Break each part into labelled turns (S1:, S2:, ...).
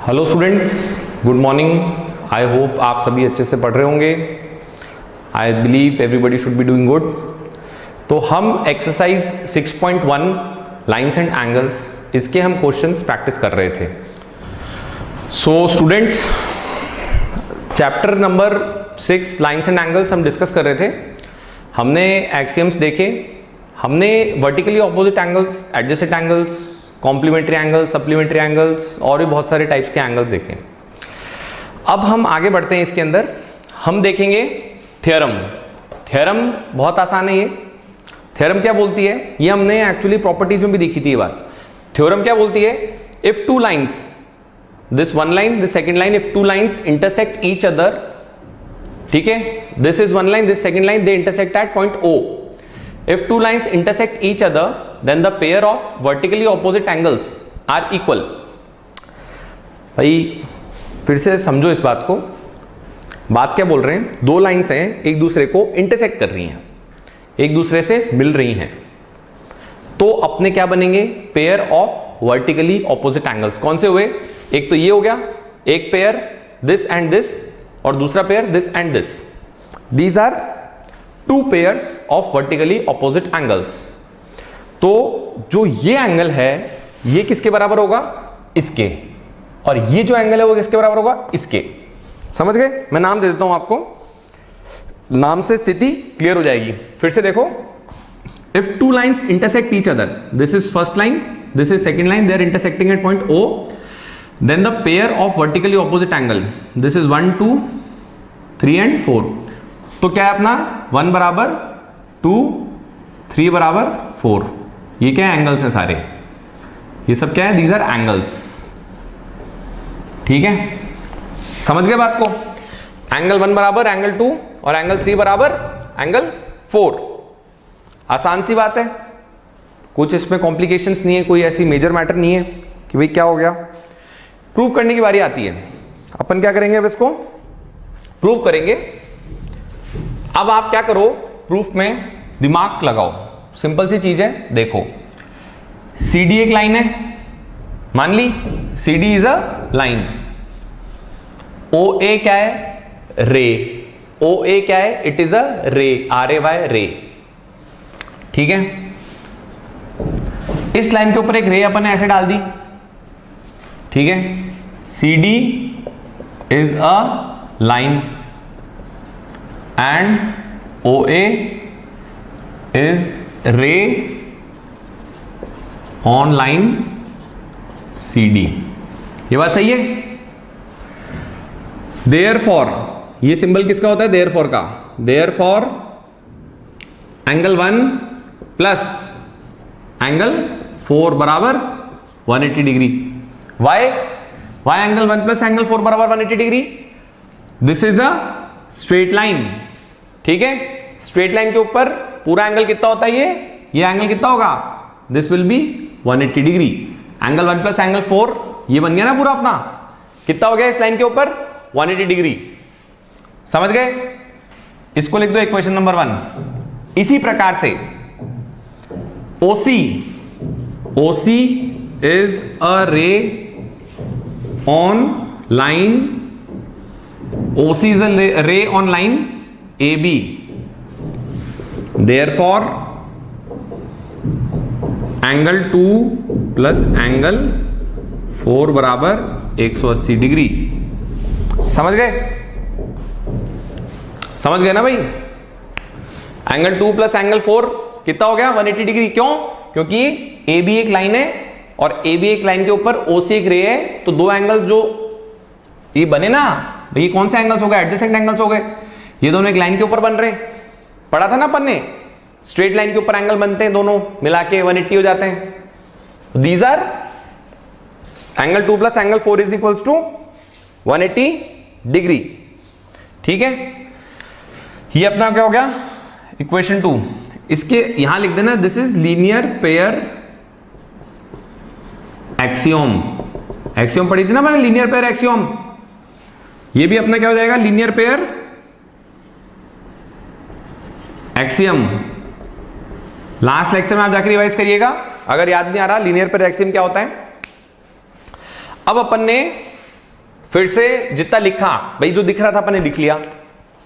S1: Hello students, good morning. I hope आप सभी अच्छे से पढ़ रहे होंगे। I believe everybody should be doing good. तो हम एक्सरसाइज 6.1 लाइन्स एंड एंगल्स, इसके हम क्वेश्चंस प्रैक्टिस कर रहे थे। So students, chapter number 6 lines and angles हम डिस्कस कर रहे थे। हमने एक्सियम्स देखे, हमने vertically opposite angles, adjacent angles, complementary angles, supplementary angles और भी बहुत सारे टाइप्स के एंगल्स देखे। अब हम आगे बढ़ते हैं। इसके अंदर हम देखेंगे थ्योरम। थ्योरम बहुत आसान है। ये थ्योरम क्या बोलती है, ये हमने एक्चुअली प्रॉपर्टीज में भी देखी थी ये बात। थ्योरम क्या बोलती है, if two lines, this one line, this second line, if two lines intersect each other, ठीक है, this is one line, this second line, they intersect at point O. If two lines intersect each other, then the pair of vertically opposite angles are equal. भाई फिर से समझो इस बात को। बात क्या बोल रहे हैं, दो लाइन्स हैं, एक दूसरे को इंटरसेक्ट कर रही हैं, एक दूसरे से मिल रही हैं, तो अपने क्या बनेंगे, pair of vertically opposite angles. कौन से हुए, एक तो ये हो गया, एक पेयर दिस एंड दिस, और दूसरा pair this and this. These are two pairs of vertically opposite angles. तो जो ये एंगल है ये किसके बराबर होगा, इसके, और ये जो एंगल है वो किसके बराबर होगा, इसके। समझ गए? मैं नाम दे देता हूं आपको, नाम से स्थिति क्लियर हो जाएगी। फिर से देखो, if two lines intersect each other, this is first line, this is second line, they are intersecting at point O, then the pair of vertically opposite angle, this is 1 2 3 and 4। तो क्या है अपना, 1 बराबर 2, 3 बराबर 4। ये क्या है, एंगल्स हैं सारे, ये सब क्या है, दीज आर एंगल्स। ठीक है, समझ गए बात को। एंगल 1 बराबर एंगल 2 और एंगल 3 बराबर एंगल 4। आसान सी बात है, कुछ इसमें कॉम्प्लिकेशंस नहीं है, कोई ऐसी मेजर मैटर नहीं है कि भाई क्या हो गया। प्रूव करने की बारी आती है। अपन क्या करेंगे, अब इसको प्रूव करेंगे। अब आप क्या करो, प्रूफ में दिमाग लगाओ। सिंपल सी चीज है, देखो CD एक लाइन है, मान ली CD is a line. OA क्या है, रे। OA क्या है, इट इज अ रे, RAY रे। ठीक है, इस लाइन के ऊपर एक रे अपन ने ऐसे डाल दी। ठीक है, CD is a line and OA is ray on line CD। ये बात सही है। Therefore, ये सिंबल किसका होता है, therefore का। Therefore एंगल 1 प्लस एंगल 4 बराबर 180 degree. Why angle 1 plus angle 4 बराबर 180 degree? This is a straight line. ठीक है, स्ट्रेट लाइन के ऊपर पूरा एंगल कितना होता है, ये एंगल कितना होगा, this will be 180 degree. Angle 1 plus angle 4 ये बन गया ना पूरा अपना, कितना हो गया इस लाइन के ऊपर, 180 डिग्री। समझ गए? इसको लिख दो इक्वेशन नंबर 1। इसी प्रकार से OC इज अ रे on line, OC is a ray on line AB. Therefore, angle 2 plus angle 4 बराबर 180 डिग्री। समझ गए? समझ गए ना भाई? एंगल 2 प्लस एंगल 4 कितना हो गया, 180 डिग्री। क्यों? क्योंकि AB एक लाइन है और AB एक लाइन के ऊपर OC एक रे है, तो दो एंगल जो ये बने ना भाई, कौन से एंगल्स हो गए, एडजेसेंट एंगल्स हो गए। ये दोनों एक लाइन के ऊपर बन रहे, पढ़ा था ना अपन ने, स्ट्रेट लाइन के ऊपर एंगल बनते हैं, दोनों मिला के 180 हो जाते हैं। These are angle 2 plus angle 4 is equals to 180 degree. ठीक है, ये अपना क्या हो गया, इक्वेशन 2। इसके यहां लिख देना, this is linear pair axiom. Axiom पढ़ी थी ना मैंने, लीनियर पेयर एक्सियोम। ये भी अपना क्या हो जाएगा, linear pair axiom. Last lecture में आप जाकर रिवाइज करिएगा, अगर याद नहीं आ रहा लीनियर पेयर एक्सियम क्या होता है। अब अपन ने फिर से जितना लिखा भाई, जो दिख रहा था अपन ने लिख लिया,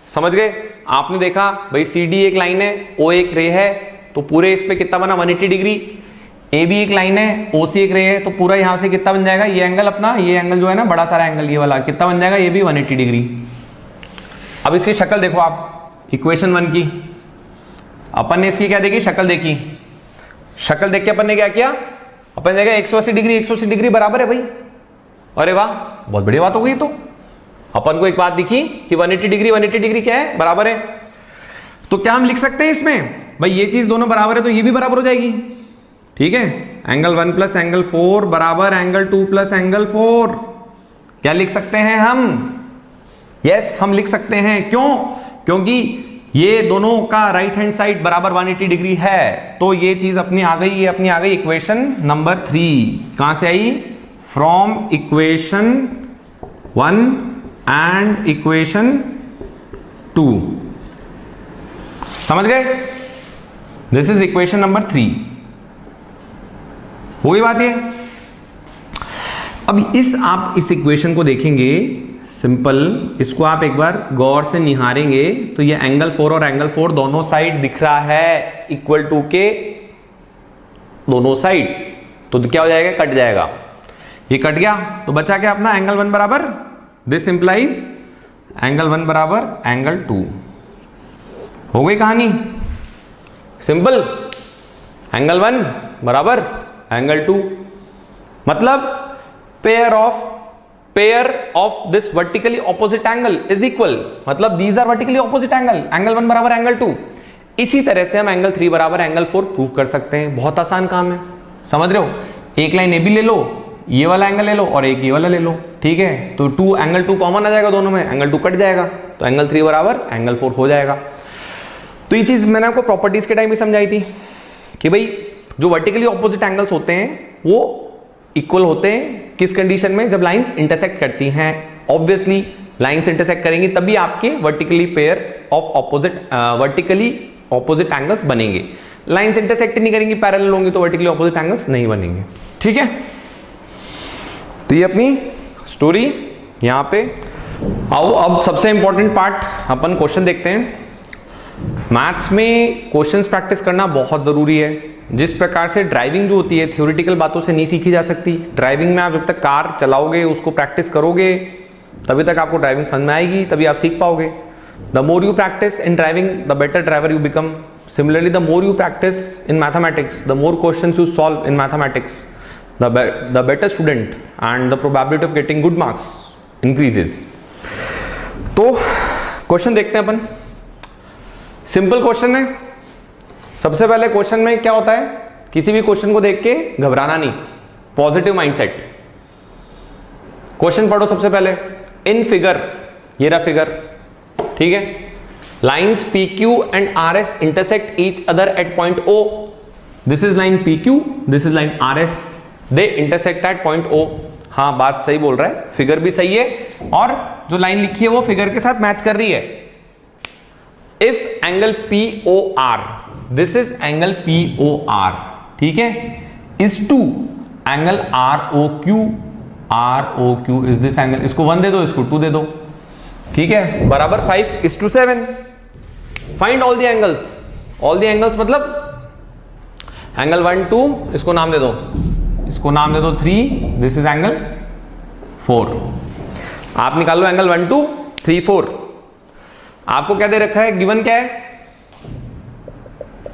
S1: समझ गए। आपने देखा भाई सी डी एक लाइन है, ओ एक रे है, तो पूरे इस पे कितना बना 180 डिग्री। ए भी एक लाइन है, ओ सी एक रे है, तो पूरा यहां से कितना बन जाएगा, ये एंगल अपना, ये एंगल जो है ना बड़ा सारा एंगल ये वाला कितना बन जाएगा, ये भी 180 डिग्री। अब इसकी शक्ल देखो आप, इक्वेशन 1 की अपन ने इसकी क्या देखी, शक्ल देखी। शक्ल देख के अपन ने क्या किया, अपन ने देखा 180 डिग्री 180 डिग्री बराबर है भाई। अरे वाह, बहुत बढ़िया बात हो गई। तो अपन को एक बात दिखी कि 180 डिग्री क्या है, बराबर है। तो क्या हम लिख सकते हैं इसमें भाई, ये चीज दोनों बराबर है तो ये भी बराबर हो जाएगी, ठीक है। एंगल 1 प्लस एंगल 4 बराबर एंगल 2 प्लस एंगल 4। क्या लिख सकते हैं हम, यस हम लिख सकते हैं। क्यों, क्योंकि ये दोनों का राइट हैंड साइड बराबर 180 डिग्री है, तो ये चीज अपनी आ गई, ये अपनी आ गई इक्वेशन नंबर 3। कहां से आई, फ्रॉम इक्वेशन 1 एंड इक्वेशन 2। समझ गए, दिस इज इक्वेशन नंबर 3। हो गई बात ये। अब आप इस इक्वेशन को देखेंगे सिंपल, इसको आप एक बार गौर से निहारेंगे तो ये एंगल 4 और एंगल 4 दोनों साइड दिख रहा है इक्वल टू के दोनों साइड, तो क्या हो जाएगा, कट जाएगा। ये कट गया तो बचा क्या अपना एंगल 1 बराबर, दिस इंप्लाइज एंगल 1 बराबर एंगल 2। हो गई कहानी सिंपल, एंगल 1 बराबर एंगल 2, मतलब pair of this vertically opposite angle is equal, मतलब these are vertically opposite angle, angle 1 बराबर एंगल 2। इसी तरह से हम एंगल 3 बराबर एंगल 4 प्रूव कर सकते हैं। बहुत आसान काम है, समझ रहे हो। एक लाइन ए भी ले लो, ये वाला एंगल ले लो और एक ये वाला ले लो, ठीक है। तो एंगल 2 कॉमन आ जाएगा दोनों में, एंगल 2 कट जाएगा, तो एंगल 3 बराबर एंगल 4 हो जाएगा। तो ये चीज मैंने आपको प्रॉपर्टीज के टाइम भी समझाई थी कि भाई जो वर्टिकली ऑपोजिट एंगल्स होते हैं वो इक्वल होते हैं किस कंडीशन में, जब लाइंस इंटरसेक्ट करती हैं। ऑब्वियसली लाइंस इंटरसेक्ट करेंगी तभी आपके वर्टिकली ऑपोजिट एंगल्स बनेंगे। लाइंस इंटरसेक्ट नहीं करेंगी, पैरेलल होंगी, तो वर्टिकली ऑपोजिट एंगल्स नहीं बनेंगे, ठीक है। तो ये अपनी स्टोरी यहां पे आओ। अब सबसे इंपॉर्टेंट पार्ट अपन क्वेश्चन देखते हैं। मैथ्स में क्वेश्चंस प्रैक्टिस करना बहुत जरूरी है। जिस प्रकार से ड्राइविंग जो होती है थ्योरेटिकल बातों से नहीं सीखी जा सकती। ड्राइविंग में आप जब तक कार चलाओगे, उसको प्रैक्टिस करोगे, तभी तक आपको ड्राइविंग समझ में आएगी, तभी आप सीख पाओगे। The more you practice in driving the better driver you become. Similarly the more you practice in mathematics, the more questions you solve in mathematics, the better student and the probability of getting good marks increases। तो question देखते हैं अपन। Simple question है। सबसे पहले question में क्या होता है, किसी भी क्वेश्चन को देख के घबराना नहीं, पॉजिटिव माइंडसेट। क्वेश्चन पढ़ो सबसे पहले। इन फिगर, ये रहा फिगर, ठीक है। Lines P Q and R S intersect each other at point O. This is line P Q, this is line R S, they intersect at point O. हाँ, बात सही बोल रहा है, फिगर भी सही है और जो लाइन लिखी है वो फिगर के साथ मैच कर रही है। If angle P O R, this is angle P O R, ठीक है, is to angle R O Q is this angle. इसको 1 दे दो, इसको 2 दे दो, ठीक है, बराबर 5:7। Find all the angles. All the angles मतलब एंगल 1 2, इसको नाम दे दो, इसको नाम दे दो 3, दिस इज एंगल 4। आप निकाल लो एंगल 1 2 3 4। आपको क्या दे रखा है, गिवन क्या है,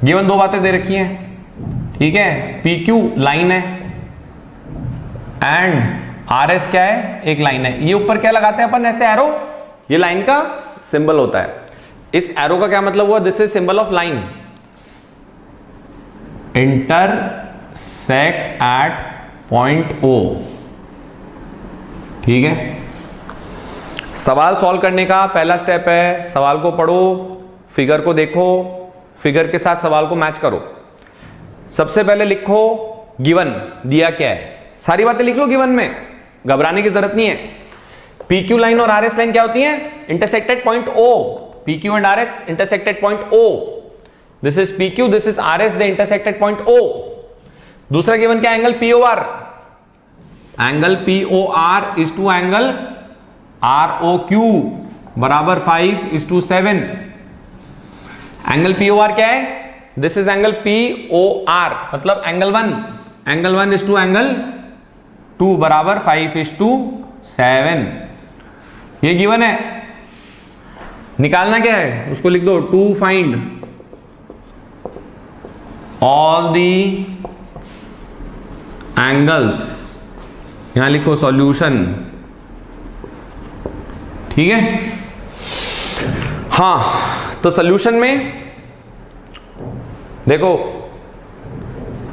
S1: गिवन 2 बातें दे रखी हैं, ठीक है। पी क्यू लाइन है एंड आर एस क्या है, एक लाइन है। ये ऊपर क्या लगाते हैं अपन, ऐसे एरो, ये लाइन का सिंबल होता है। इस एरो का क्या मतलब हुआ, this is symbol of line intersect at point O, ठीक है। सवाल सॉल्व करने का पहला स्टेप है, सवाल को पढ़ो, फिगर को देखो, फिगर के साथ सवाल को मैच करो। सबसे पहले लिखो गिवन दिया क्या है, सारी बातें लिख लो गिवन में, घबराने की जरूरत नहीं है। पी क्यू लाइन और आर एस लाइन क्या होती है, intersected point O. P Q and R S intersected point O, this is P Q, this is R S, they intersected point O. दूसरा गिवन क्या, angle P O R. Angle P O R is to angle ROQ बराबर 5:7। Angle POR क्या है? This is angle POR, मतलब angle 1, angle 1 is to angle 2 बराबर 5:7। ये given है, निकालना क्या है उसको लिख दो, to find all the angles, यहां लिखो सॉल्यूशन, ठीक है। हाँ, तो सॉल्यूशन में देखो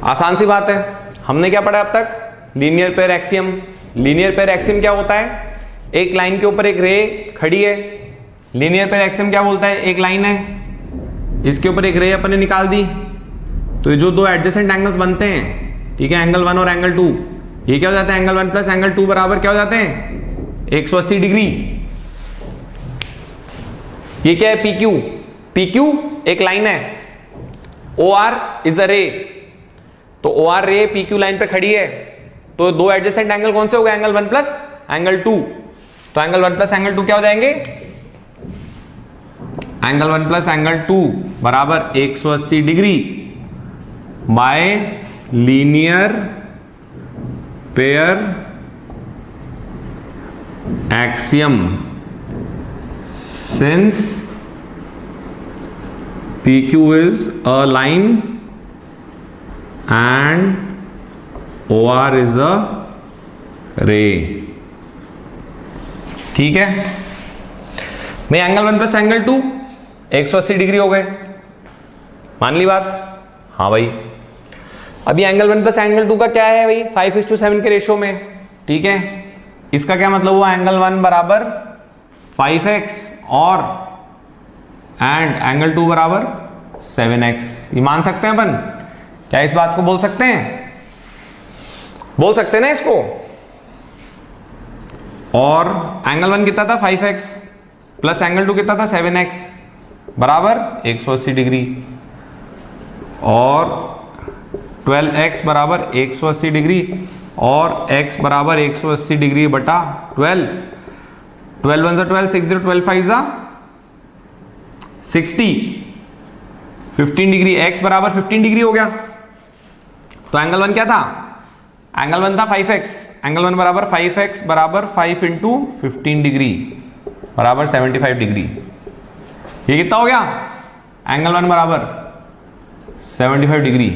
S1: आसान सी बात है, हमने क्या पढ़ा अब तक? Linear pair axiom. Linear pair axiom क्या होता है? एक लाइन के ऊपर एक रे खड़ी है, लीनियर पेयर एक्सियम क्या बोलता है? एक लाइन है, इसके ऊपर एक रे अपने निकाल दी, तो ये जो दो एडजेसेंट एंगल्स बनते हैं, ठीक है, एंगल 1 और एंगल 2, ये क्या हो जाता है? एंगल 1 प्लस एंगल 2 बराबर क्या हो जाते हैं? 180 डिग्री। ये क्या है? PQ। PQ एक लाइन है, OR इज अ रे, तो OR रे PQ लाइन पे खड़ी है, तो दो एडजेसेंट एंगल कौन से हो गए? एंगल 1 प्लस एंगल 2, तो एंगल 1 प्लस एंगल 2 क्या हो जाएंगे? एंगल 1 प्लस एंगल 2 बराबर 180 degree by linear pair axiom, since PQ is a line and OR is a ray, ठीक है। मैं एंगल 1 प्लस एंगल 2 180 डिग्री हो गए, मान ली बात? हाँ भाई। अभी एंगल 1 प्लस एंगल 2 का क्या है भाई? 5:7 के रेशो में, ठीक है। इसका क्या मतलब हुआ? एंगल 1 बराबर 5x और एंड एंगल 2 बराबर 7x। ये मान सकते हैं अपन? क्या इस बात को बोल सकते हैं? बोल सकते हैं ना इसको। और एंगल 1 कितना था? 5x प्लस एंगल 2 कितना था? 7x बराबर 180 डिग्री, और 12x बराबर 180 डिग्री, और x बराबर 180 डिग्री बटा 12, 12 1 12, 6 0 12 5 60, 15 डिग्री, x बराबर 15 डिग्री हो गया। तो एंगल 1 क्या था? एंगल 1 था 5x, एंगल 1 बराबर 5x बराबर 5 इंटू 15 डिग्री बराबर 75 डिग्री। ये कितना हो गया? एंगल 1 बराबर 75 डिग्री,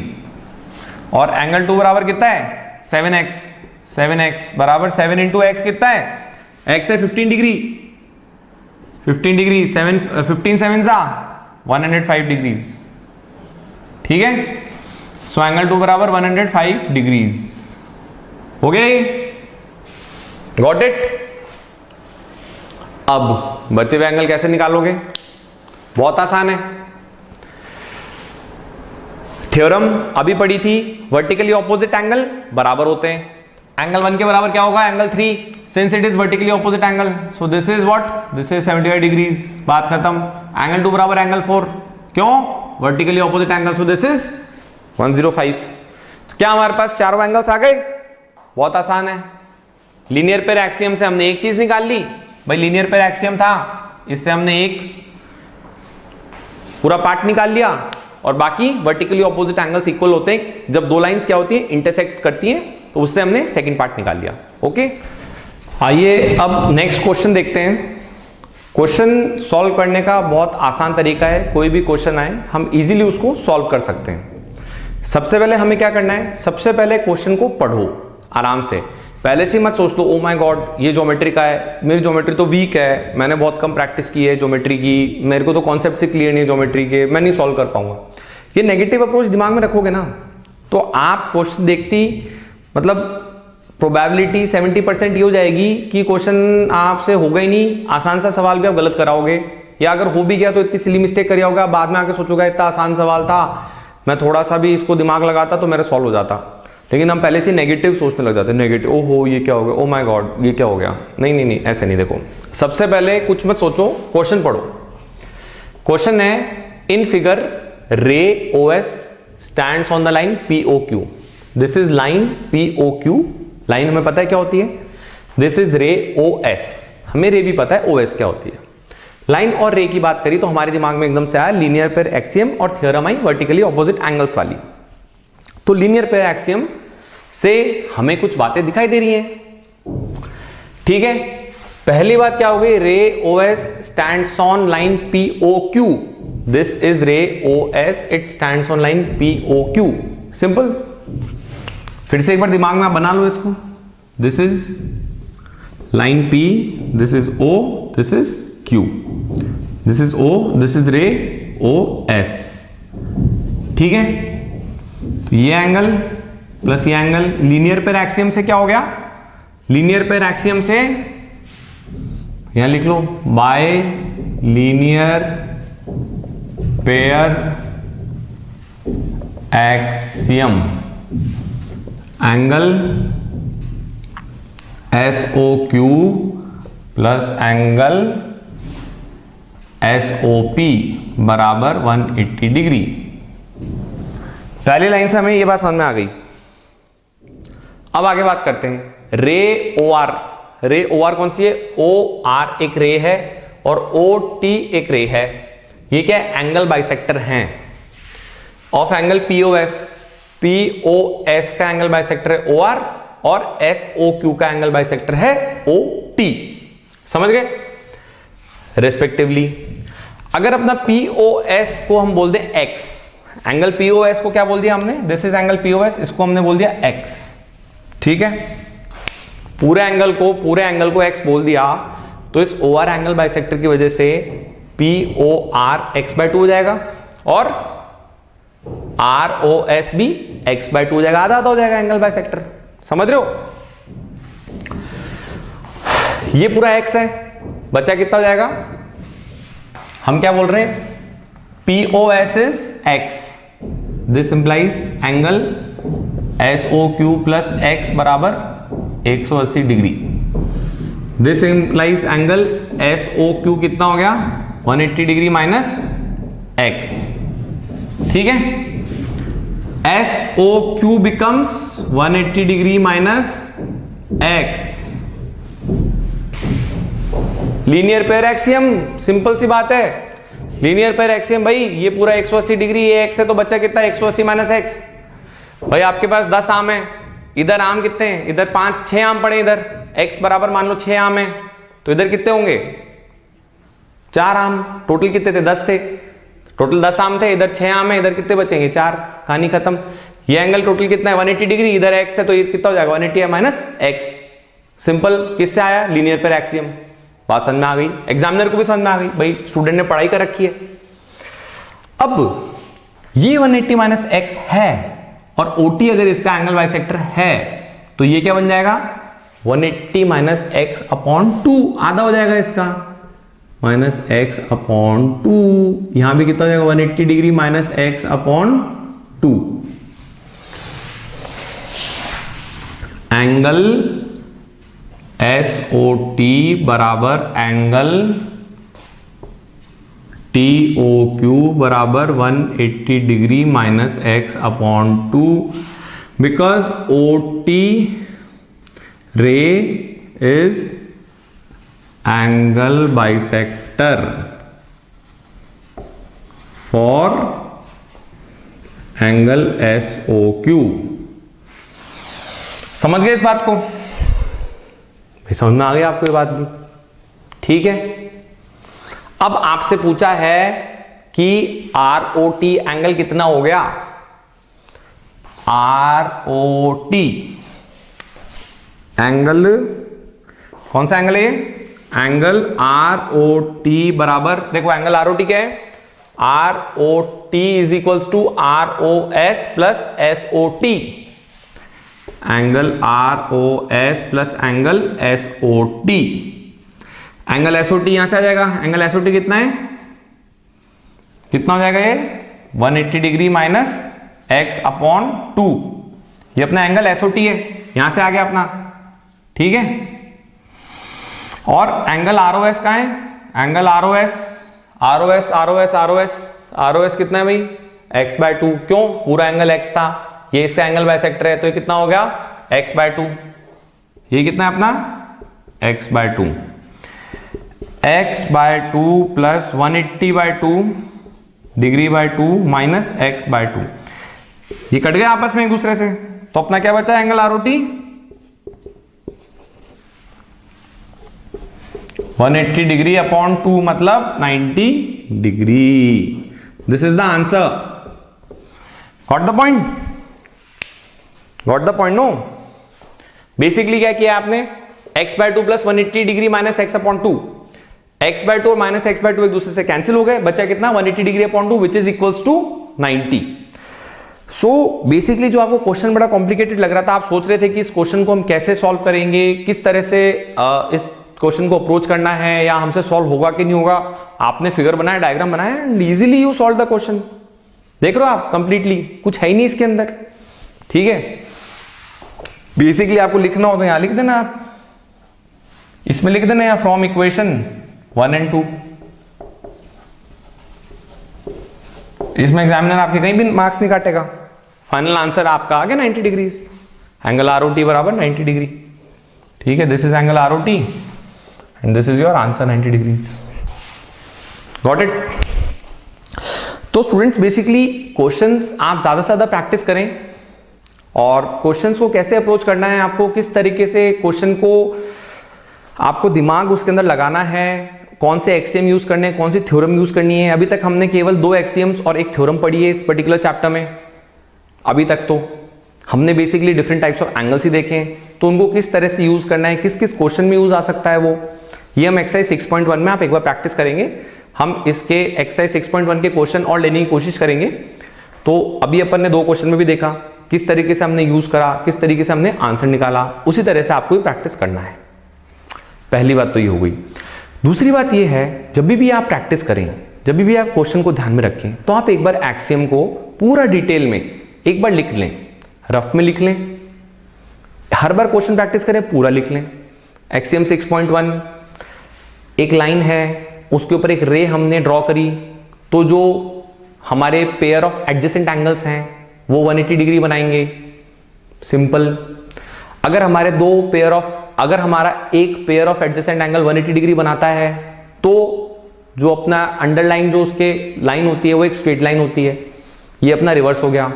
S1: और एंगल 2 बराबर कितना है? 7x, 7x बराबर 7 इंटू x कितना है? x है 15 डिग्री, 15 डिग्री 7 15 7 सा 105 डिग्रीज, ठीक है। सो एंगल 2 बराबर 105 डिग्रीज हो गए। Got it? अब बचे हुए एंगल कैसे निकालोगे? बहुत आसान है। थ्योरम अभी पढ़ी थी, वर्टिकली ऑपोजिट एंगल बराबर होते हैं। एंगल 1 के बराबर क्या होगा? Angle 3, since it is vertically opposite angle, so this is what? This is 75 degrees, बात खत्म। एंगल 2 बराबर एंगल 4, क्यों? Vertically opposite angle, so this is 105। तो क्या हमारे पास चारों एंगल्स आ गए? बहुत आसान है। लीनियर पेयर एक्सियम से हमने एक चीज निकाल ली भाई, लीनियर पेयर एक्सियम था, इससे हमने एक पूरा पार्ट निकाल लिया, और बाकी वर्टिकली ऑपोजिट एंगल्स इक्वल होते हैं जब दो लाइंस क्या होती है? इंटरसेक्ट करती हैं, तो उससे हमने सेकंड पार्ट निकाल लिया। ओके, आइए अब नेक्स्ट क्वेश्चन देखते हैं। क्वेश्चन सॉल्व करने का बहुत आसान तरीका है, कोई भी क्वेश्चन आए हम इजीली उसको सॉल्व कर सकते हैं। सबसे पहले हमें क्या करना है? सबसे पहले क्वेश्चन को पढ़ो आराम से, पहले से मत सोच लो ओ माय गॉड ये ज्योमेट्री का है, मेरी ज्योमेट्री तो वीक है, मैंने बहुत कम प्रैक्टिस की है ज्योमेट्री की, मेरे को तो कॉन्सेप्ट से क्लियर नहीं है ज्योमेट्री के, मैं नहीं सॉल्व कर पाऊंगा। ये नेगेटिव अप्रोच दिमाग में रखोगे ना, तो आप क्वेश्चन देखती मतलब प्रोबेबिलिटी 70% ये हो जाएगी कि क्वेश्चन आपसे होगा ही नहीं, आसान सा सवाल भी आप गलत कराओगे, या अगर हो भी गया तो इतनी सिली मिस्टेक कर होगा, बाद में आके सोचोगा इतना आसान सवाल था, मैं थोड़ा सा भी इसको दिमाग लगाता तो मेरा सॉल्व हो जाता। लेकिन हम पहले से नेगेटिव सोचने लग जाते हैं, नेगेटिव, ओहो ये क्या हो गया, ओ माय गॉड ये क्या हो गया। नहीं नहीं नहीं, ऐसे नहीं। देखो सबसे पहले कुछ मत सोचो, क्वेश्चन पढ़ो। क्वेश्चन है इन फिगर रे OS stands on the line POQ, this is line POQ, line हमें पता है क्या होती है, दिस इज रे OS, हमें रे भी पता है OS क्या होती है। लाइन और रे की बात करी तो हमारे दिमाग में एकदम से आया लीनियर पेयर एक्सियम और थ्योरम आई वर्टिकली ऑपोजिट एंगल्स वाली। तो लीनियर पेयर एक्सियम से हमें कुछ बातें दिखाई दे रही हैं। ठीक है, पहली बात क्या हो गई, रे OS stands on line POQ। This is रे OS, it stands on line POQ। Simple. फिर से एक बार दिमाग में आप बना लो इसको। This is line P, this is O, this is Q, this is O, this is रे OS। ठीक है, तो ये एंगल प्लस ये एंगल लीनियर पेयर एक्सियम से क्या हो गया, लीनियर पेयर एक्सियम से यहां लिख लो by linear pair axiom angle SOQ plus angle SOP बराबर 180 डिग्री। पहली लाइन से हमें यह बात समझ में आ गई। अब आगे बात करते हैं रे OR। रे OR कौन सी है, OR एक रे है और OT एक रे है। ये क्या है, एंगल बाइसेक्टर हैं ऑफ एंगल POS। POS का एंगल बाइसेक्टर है OR और SOQ का एंगल बाइसेक्टर है OT। समझ गए रेस्पेक्टिवली। अगर अपना POS को हम बोल दें X, एंगल POS को क्या बोल दिया हमने, दिस इज एंगल POS, इसको हमने बोल दिया X। ठीक है, पूरे एंगल को X बोल दिया तो इस OR एंगल बाइसेक्टर की वजह से POR x/2 हो जाएगा और ROS भी x/2 हो जाएगा, आधा आधा हो जाएगा एंगल बाइसेक्टर। समझ रहे हो, ये पूरा X है, बचा कितना हो जाएगा, हम क्या बोल रहे हैं, POS is X, this implies angle SOQ plus X बराबर 180 degree. This implies angle SOQ कितना हो गया, 180 डिग्री माइनस X। ठीक है, SOQ becomes 180 degree minus X। Linear pair axiom, simple सी बात है, लीनियर पेयर एक्सियम भाई, ये पूरा 180 डिग्री, ये X है तो बच्चा कितना, 180 माइनस X। भाई आपके पास 10 आम है, इधर आम कितने हैं, इधर 5-6 आम पड़े, इधर X बराबर मान लो 6 आम है तो इधर कितने होंगे, 4 आम। टोटल कितने थे, 10 थे, टोटल 10 आम थे, इधर 6 आम है, इधर कितने बचेंगे, 4। कहानी खत्म। ये एंगल टोटल कितना है, 180 डिग्री, इधर X है तो ये कितना हो जाएगा, 180 है माइनस X। सिंपल, किससे आया, लीनियर पेयर एक्सियम। बात समझ में आ गई, एग्जामिनर को भी समझ में आ गई, भाई स्टूडेंट ने पढ़ाई कर रखी है। अब ये 180 माइनस X है और OT अगर इसका एंगल बाइसेक्टर है तो ये क्या बन जाएगा, 180 माइनस X अपॉन 2, आधा हो जाएगा इसका, माइनस X अपॉन 2। यहां भी कितना हो जाएगा, 180 degree minus X upon 2। Angle SOT बराबर एंगल TOQ बराबर 180 degree minus X upon 2, because OT रे is angle bisector for angle SOQ। समझ गए इस बात को, भाई समझ में आ गई आपको ये बात भी। ठीक है, अब आपसे पूछा है कि ROT एंगल कितना हो गया, ROT एंगल कौन सा एंगल है ये, एंगल ROT बराबर, देखो एंगल ROT क्या है, ROT is equals to ROS plus SOT। Angle ROS plus angle SOT, angle SOT यहां से आ जाएगा, एंगल SOT कितना है, कितना हो जाएगा ये, 180 डिग्री माइनस X अपॉन 2। ये अपना एंगल SOT है, यहां से आ गया अपना। ठीक है, और एंगल ROS का है, एंगल ROS कितना है भाई, x/2। क्यों, पूरा एंगल X था, ये इसका एंगल बाइसेक्टर है तो ये कितना हो गया, x/2। ये कितना है अपना, x/2। x/2 plus 180/2 degree by 2 minus x/2, ये कट गए आपस में एक दूसरे से, तो अपना क्या बचा एंगल ROT 180 डिग्री अपॉन 2 मतलब 90 डिग्री। This is the answer. Got the point? Got the point? No. Basically क्या किया आपने, x/2 plus 180 degree minus x upon 2, x/2 और माइनस x/2 एक दूसरे से कैंसिल हो गए, बचा कितना 180 degree upon 2 which is equals to 90। So basically जो आपको क्वेश्चन बड़ा कॉम्प्लिकेटेड लग रहा था, आप सोच रहे थे कि इस क्वेश्चन को हम कैसे सॉल्व करेंगे, किस तरह से इस क्वेश्चन को अप्रोच करना है, या हमसे सॉल्व होगा कि नहीं होगा, आपने फिगर बनाया, डायग्राम बनाया and easily you solve the question. देख रहे हो आप, कंप्लीटली कुछ है ही नहीं इसके अंदर। ठीक है, बेसिकली आपको लिखना हो तो यहां लिख देना, आप इसमें लिख देना, या फ्रॉम इक्वेशन 1 and 2। इसमें एग्जामिनर आपके कहीं भी मार्क्स नहीं काटेगा। फाइनल आंसर आपका आ गया 90 डिग्रीज, एंगल ROT बराबर 90 डिग्री। ठीक है, this is angle ROT and this is your answer 90 degrees. Got it? तो स्टूडेंट्स बेसिकली क्वेश्चंस आप ज्यादा से ज्यादा प्रैक्टिस करें, और क्वेश्चंस को कैसे अप्रोच करना है, आपको किस तरीके से क्वेश्चन को आपको दिमाग उसके अंदर लगाना है, कौन से एक्सियम यूज करने हैं, कौन सी थ्योरम यूज करनी है। अभी तक हमने केवल 2 एक्सियम्स और एक थ्योरम पढ़ी है इस पर्टिकुलर चैप्टर में। अभी तक तो हमने basically different types of angles ही देखे हैं, तो उनको किस तरह से यूज करना है, किस किस क्वेश्चन में यूज आ सकता है, वो ये हम एक्सरसाइज 6.1 में आप एक बार प्रैक्टिस करेंगे। हम इसके एक्सरसाइज 6.1 के क्वेश्चन और लेने की कोशिश करेंगे। तो अभी अपन ने 2 क्वेश्चन में भी देखा किस तरीके से हमने यूज करा, किस तरीके से हमने आंसर निकाला, उसी तरह से आपको प्रैक्टिस करना है। पहली बात तो ये हो गई। दूसरी बात ये है, जब भी आप प्रैक्टिस करें, जब भी आप क्वेश्चन को ध्यान में रखें, तो आप एक बार एक्सियम को पूरा डिटेल में एक बार लिख लें, रफ में लिख लें। हर बार क्वेश्चन प्रैक्टिस करें पूरा लिख लें। एक्सियम 6.1, एक लाइन है, उसके ऊपर एक रे हमने ड्रॉ करी, तो जो हमारे पेयर ऑफ एडजेसेंट एंगल्स हैं वो 180 डिग्री बनाएंगे। सिंपल। अगर हमारा एक pair of adjacent angle 180 degree बनाता है, तो जो अपना अंडरलाइन जो उसके लाइन होती है वो एक स्ट्रेट लाइन होती है। ये अपना रिवर्स हो गया।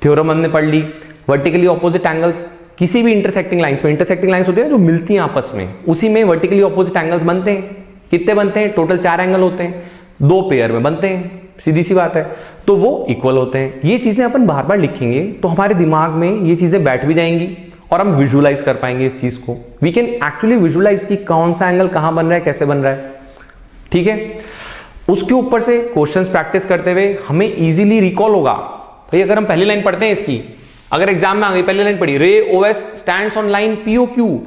S1: थ्योरम हमने पढ़ ली, वर्टिकली ऑपोजिट एंगल्स किसी भी इंटरसेक्टिंग लाइंस में, इंटरसेक्टिंग लाइंस होती है ना जो मिलती हैं आपस में, उसी में वर्टिकली ऑपोजिट एंगल्स बनते हैं। कितने बनते हैं? टोटल 4 एंगल होते हैं, 2 पेयर में बनते हैं, सीधी सी बात है, तो वो इक्वल होते हैं। ये चीजें अपन बार बार लिखेंगे तो हमारे दिमाग में ये चीजें बैठ भी जाएंगी और हम विजुअलाइज कर पाएंगे इस चीज को। वी कैन एक्चुअली विजुअलाइज कि कौन सा एंगल कहां बन रहा है, कैसे बन रहा है। ठीक है, उसके ऊपर से क्वेश्चंस प्रैक्टिस करते हुए हमें इजीली रिकॉल होगा। भाई अगर हम पहली लाइन पढ़ते हैं इसकी, अगर एग्जाम में आ गई पहली लाइन पढ़ी, रे OS stands on line POQ,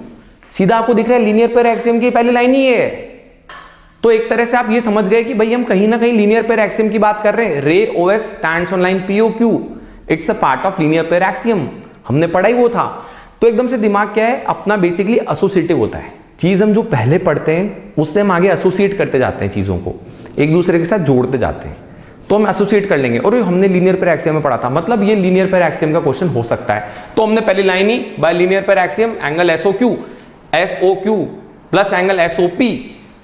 S1: सीधा आपको दिख रहा है लीनियर पेयर एक्सियम की पहली लाइन ही है, तो एक तरह से आप ये समझ गए कि भाई हम कहीं ना कहीं लीनियर पेयर एक्सियम की बात कर रहे हैं। रे OS stands on line POQ, it's a part of linear pair axiom, हमने पढ़ा ही वो था। तो एकदम से दिमाग क्या है अपना, बेसिकली एसोसिएटिव होता है। चीज हम जो पहले पढ़ते हैं उससे हम आगे एसोसिएट करते जाते हैं, चीजों को एक दूसरे के साथ जोड़ते जाते हैं, तो हम एसोसिएट कर लेंगे। और हमने लीनियर पेयर एक्सियम में पढ़ा था, मतलब ये लीनियर पेयर एक्सियम का क्वेश्चन हो सकता है। तो हमने पहली लाइन ही, bye linear pair axiom angle SOQ plus angle SOP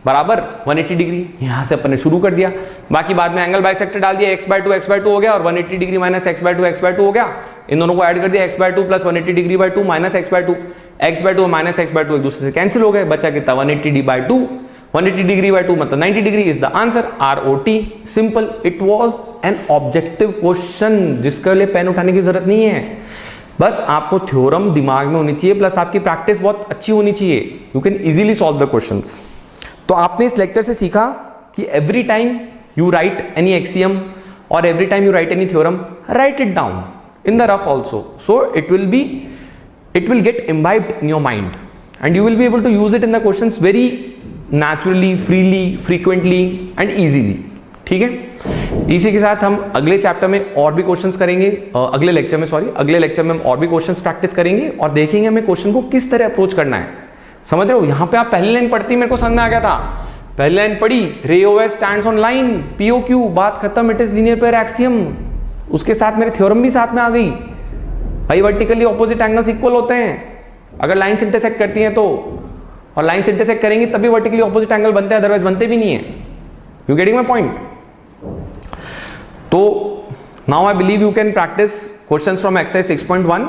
S1: बराबर 180 डिग्री, यहां से अपन ने शुरू कर दिया। बाकी बाद में एंगल बाइसेक्टर डाल दिया, x/2 हो गया, और 180 डिग्री माइनस x/2 हो गया। इन दोनों को ऐड कर दिया, x/2 plus 180 degree by 2 minus x/2 minus x/2 एक दूसरे से कैंसिल हो गए, बचा कितना 180 डिग्री बाय 2 मतलब 90 degree is the answer, ROT। Simple, it was an objective question जिसके लिए पेन उठाने की जरूरत नहीं है। बस आपको थ्योरम दिमाग में होनी चाहिए, प्लस आपकी प्रैक्टिस बहुत अच्छी होनी चाहिए। You can easily solve the questions. तो आपने इस लेक्चर से सीखा कि every time you write any axiom और every time you write any theorem, write it down in the rough also, so it will get imbibed in your mind and you will be able to use it in the questions very naturally, freely, frequently and easily. ठीक है, इसी के साथ हम अगले chapter में और भी क्वेश्चंस करेंगे, अगले लेक्चर में हम और भी क्वेश्चंस प्रैक्टिस करेंगे और देखेंगे हमें क्वेश्चन को किस तरह अप्रोच करना है। समझ रहे हो? यहां पे आप पहली लाइन पढ़ती मेरे को समझ में आ गया था, पहली लाइन पढ़ी, रे OS stands on line POQ, बात खत्म, it is linear pair axiom. उसके साथ मेरे थ्योरम भी साथ में आ गई, भाई वर्टिकली ऑपोजिट एंगल्स इक्वल होते हैं अगर लाइंस इंटरसेक्ट करती हैं तो, और लाइन से इंटरसेक्ट करेंगी तभी वर्टिकली ऑपोजिट एंगल बनते हैं, अदरवाइज बनते भी नहीं है। You getting my point? तो now I believe you can practice questions from exercise 6.1।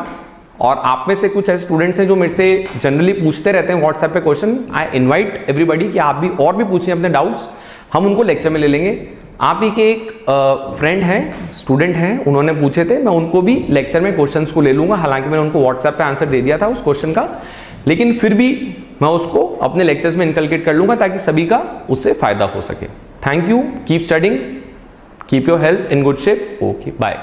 S1: और आप में से कुछ ऐसे स्टूडेंट्स हैं जो मेरे से जनरली पूछते रहते हैं व्हाट्सएप पे क्वेश्चन। आई इनवाइट एवरीबडी कि आप भी और भी पूछें अपने डाउट्स, हम उनको लेक्चर में ले लेंगे। आप ही के एक फ्रेंड हैं, स्टूडेंट हैं, उन्होंने पूछे थे, मैं उनको भी लेक्चर में क्वेश्चंस को ले लूंगा। हालांकि मैंने उनको व्हाट्सएप पे आंसर दे दिया था उस क्वेश्चन का, लेकिन फिर भी मैं उसको अपने लेक्चर्स में इनकलकेट कर लूंगा ताकि सभी का उससे फायदा हो सके। Thank you, keep studying, keep your health in good shape. Okay, bye.